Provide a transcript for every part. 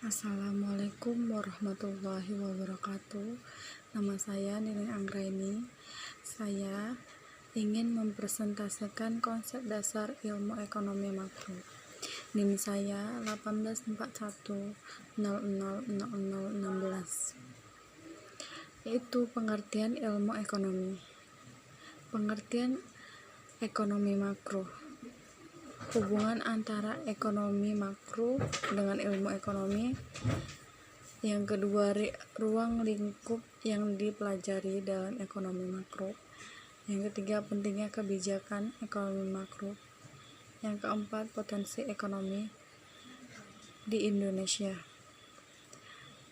Assalamualaikum warahmatullahi wabarakatuh. Nama saya Nining Anggraini. Saya ingin mempresentasikan konsep dasar ilmu ekonomi makro. NIM saya 1841000016, yaitu pengertian ilmu ekonomi. Pengertian ekonomi makro: hubungan antara ekonomi makro dengan ilmu ekonomi. Yang kedua, ruang lingkup yang dipelajari dalam ekonomi makro. Yang ketiga, pentingnya kebijakan ekonomi makro. Yang keempat, potensi ekonomi di Indonesia.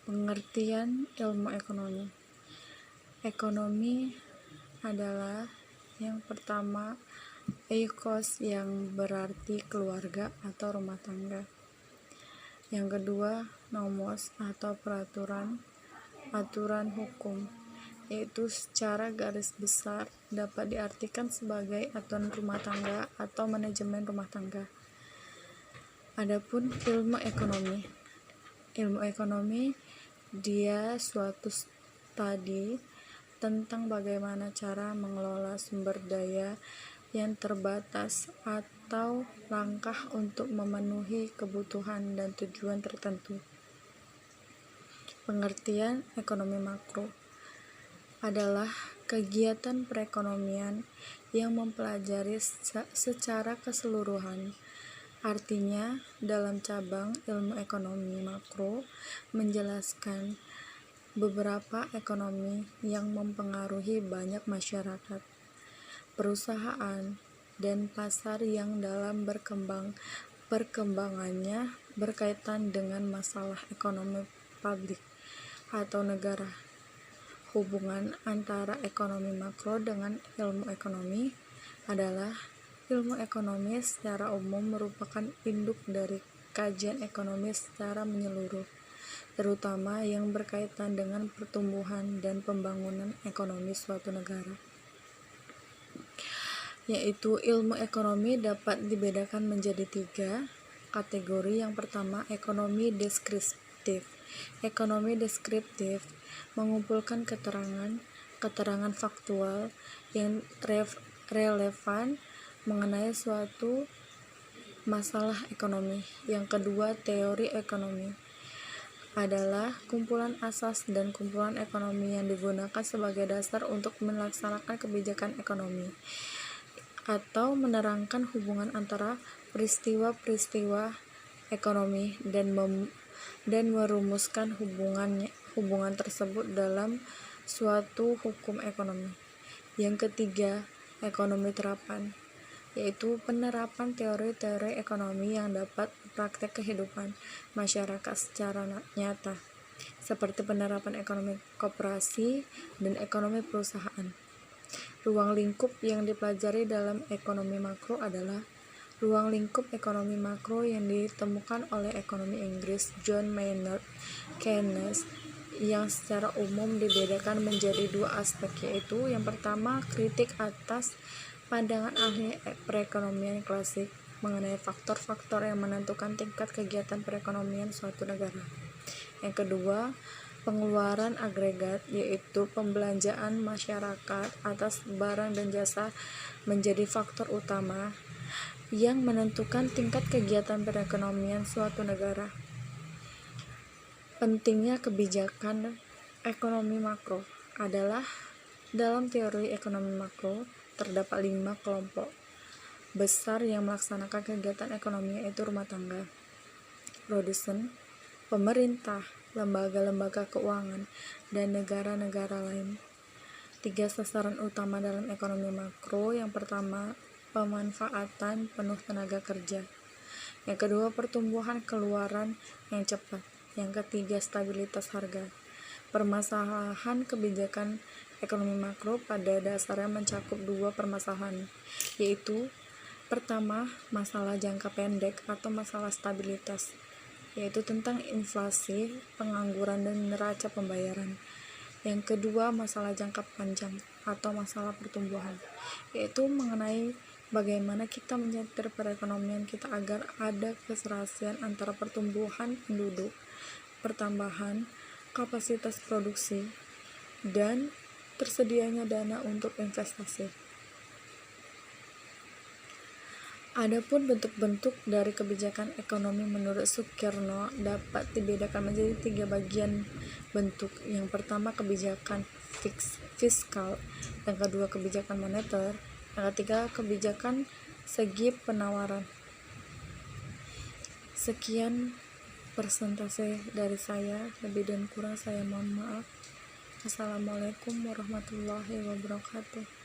Pengertian ilmu ekonomi. Ekonomi adalah yang pertama, eikos, yang berarti keluarga atau rumah tangga. Yang kedua, nomos atau aturan hukum, yaitu secara garis besar dapat diartikan sebagai aturan rumah tangga atau manajemen rumah tangga. Adapun ilmu ekonomi dia suatu studi tentang bagaimana cara mengelola sumber daya yang terbatas atau langkah untuk memenuhi kebutuhan dan tujuan tertentu. Pengertian ekonomi makro adalah kegiatan perekonomian yang mempelajari secara keseluruhan. Artinya, dalam cabang ilmu ekonomi makro menjelaskan beberapa ekonomi yang mempengaruhi banyak masyarakat, perusahaan, dan pasar yang dalam perkembangannya berkaitan dengan masalah ekonomi publik atau negara. Hubungan antara ekonomi makro dengan ilmu ekonomi adalah ilmu ekonomi secara umum merupakan induk dari kajian ekonomi secara menyeluruh, terutama yang berkaitan dengan pertumbuhan dan pembangunan ekonomi suatu negara. Yaitu ilmu ekonomi dapat dibedakan menjadi 3 kategori. Yang pertama, ekonomi deskriptif. Ekonomi deskriptif mengumpulkan keterangan faktual yang relevan mengenai suatu masalah ekonomi. Yang kedua, teori ekonomi adalah kumpulan asas dan kumpulan ekonomi yang digunakan sebagai dasar untuk melaksanakan kebijakan ekonomi atau menerangkan hubungan antara peristiwa-peristiwa ekonomi dan merumuskan hubungan tersebut dalam suatu hukum ekonomi. Yang ketiga, ekonomi terapan, yaitu penerapan teori-teori ekonomi yang dapat praktek kehidupan masyarakat secara nyata, seperti penerapan ekonomi koperasi dan ekonomi perusahaan. Ruang lingkup yang dipelajari dalam ekonomi makro adalah ruang lingkup ekonomi makro yang ditemukan oleh ekonomi Inggris John Maynard Keynes, yang secara umum dibedakan menjadi 2 aspek, yaitu yang pertama, kritik atas pandangan ahli perekonomian klasik mengenai faktor-faktor yang menentukan tingkat kegiatan perekonomian suatu negara. Yang kedua, pengeluaran agregat, yaitu pembelanjaan masyarakat atas barang dan jasa menjadi faktor utama yang menentukan tingkat kegiatan perekonomian suatu negara. Pentingnya kebijakan ekonomi makro adalah dalam teori ekonomi makro terdapat 5 kelompok besar yang melaksanakan kegiatan ekonomi, yaitu rumah tangga, produsen, pemerintah, lembaga-lembaga keuangan, dan negara-negara lain. 3 sasaran utama dalam ekonomi makro. Yang pertama, pemanfaatan penuh tenaga kerja. Yang kedua, pertumbuhan keluaran yang cepat. Yang ketiga, stabilitas harga. Permasalahan kebijakan ekonomi makro pada dasarnya mencakup 2 permasalahan, yaitu pertama, masalah jangka pendek atau masalah stabilitas, yaitu tentang inflasi, pengangguran, dan neraca pembayaran. Yang kedua, masalah jangka panjang atau masalah pertumbuhan, yaitu mengenai bagaimana kita menyetir perekonomian kita agar ada keserasian antara pertumbuhan penduduk pertambahan kapasitas produksi, dan tersedianya dana untuk investasi. Adapun bentuk-bentuk dari kebijakan ekonomi menurut Soekarno dapat dibedakan menjadi 3 bagian bentuk. Yang pertama kebijakan fiskal, yang kedua kebijakan moneter, yang ketiga kebijakan segi penawaran. Sekian persentase dari saya, lebih dan kurang saya mohon maaf. Assalamualaikum warahmatullahi wabarakatuh.